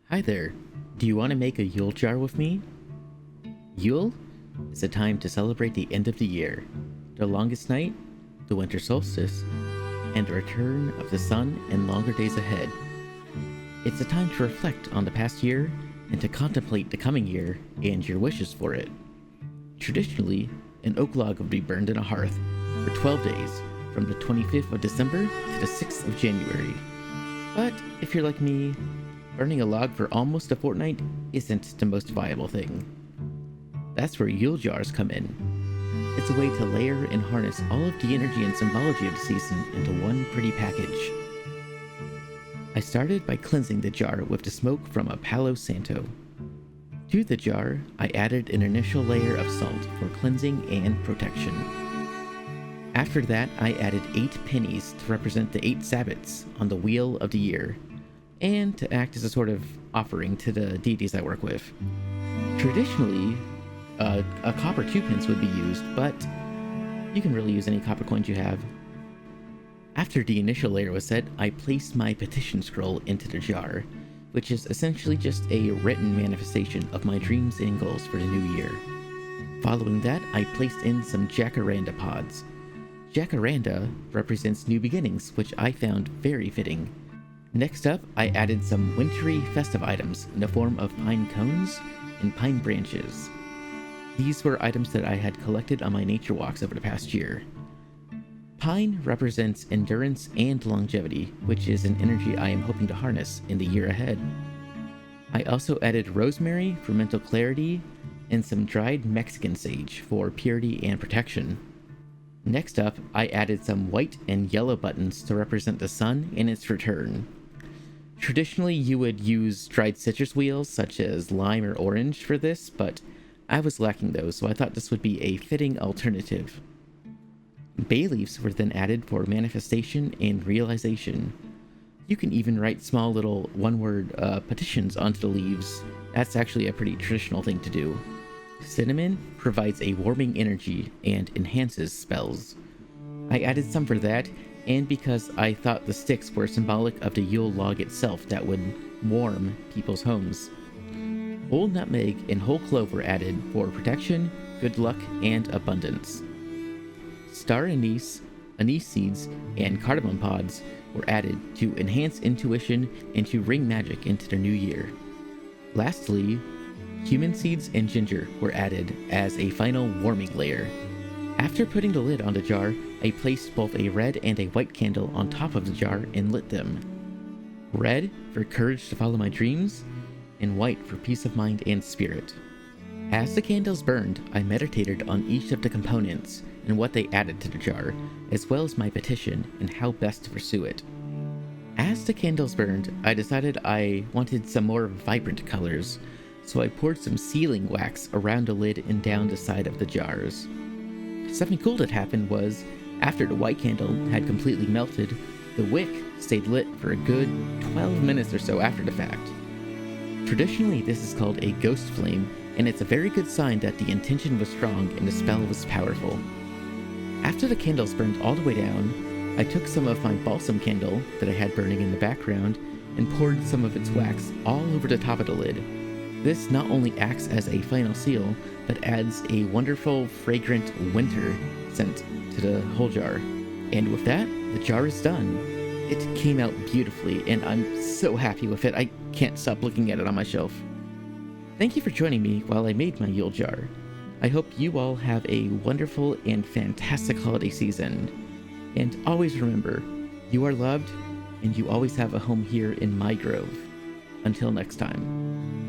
Hi there. Do you want to make a Yule jar with me? Yule is a time to celebrate the end of the year, the longest night, the winter solstice, and the return of the sun and longer days ahead. It's a time to reflect on the past year and to contemplate the coming year and your wishes for it. Traditionally, an oak log would be burned in a hearth for 12 days, from the 25th of December to the 6th of January. But if you're like me, burning a log for almost a fortnight isn't the most viable thing. That's where Yule jars come in. It's a way to layer and harness all of the energy and symbology of the season into one pretty package. I started by cleansing the jar with the smoke from a Palo Santo. To the jar, I added an initial layer of salt for cleansing and protection. After that, I added 8 pennies to represent the 8 Sabbats on the wheel of the year, and to act as a sort of offering to the deities I work with. Traditionally, a copper 2-pence would be used, but you can really use any copper coins you have. After the initial layer was set, I placed my petition scroll into the jar, which is essentially just a written manifestation of my dreams and goals for the new year. Following that, I placed in some jacaranda pods. Jacaranda represents new beginnings, which I found very fitting. Next up, I added some wintry festive items in the form of pine cones and pine branches. These were items that I had collected on my nature walks over the past year. Pine represents endurance and longevity, which is an energy I am hoping to harness in the year ahead. I also added rosemary for mental clarity and some dried Mexican sage for purity and protection. Next up, I added some white and yellow buttons to represent the sun and its return. Traditionally, you would use dried citrus wheels such as lime or orange for this, but I was lacking those, so I thought this would be a fitting alternative. Bay leaves were then added for manifestation and realization. You can even write small little one-word petitions onto the leaves. That's actually a pretty traditional thing to do. Cinnamon provides a warming energy and enhances spells. I added some for that, and because I thought the sticks were symbolic of the Yule log itself that would warm people's homes. Whole nutmeg and whole clove were added for protection, good luck, and abundance. Star anise seeds, and cardamom pods were added to enhance intuition and to bring magic into the new year. Lastly, cumin seeds and ginger were added as a final warming layer. After putting the lid on the jar, I placed both a red and a white candle on top of the jar and lit them. Red for courage to follow my dreams, and white for peace of mind and spirit. As the candles burned, I meditated on each of the components and what they added to the jar, as well as my petition and how best to pursue it. As the candles burned, I decided I wanted some more vibrant colors, so I poured some sealing wax around the lid and down the side of the jars. Something cool that happened was, after the white candle had completely melted, the wick stayed lit for a good 12 minutes or so after the fact. Traditionally, this is called a ghost flame, and it's a very good sign that the intention was strong and the spell was powerful. After the candles burned all the way down, I took some of my balsam candle that I had burning in the background and poured some of its wax all over the top of the lid. This not only acts as a final seal, but adds a wonderful, fragrant winter scent to the whole jar. And with that, the jar is done. It came out beautifully, and I'm so happy with it. I can't stop looking at it on my shelf. Thank you for joining me while I made my Yule jar. I hope you all have a wonderful and fantastic holiday season. And always remember, you are loved, and you always have a home here in my grove. Until next time.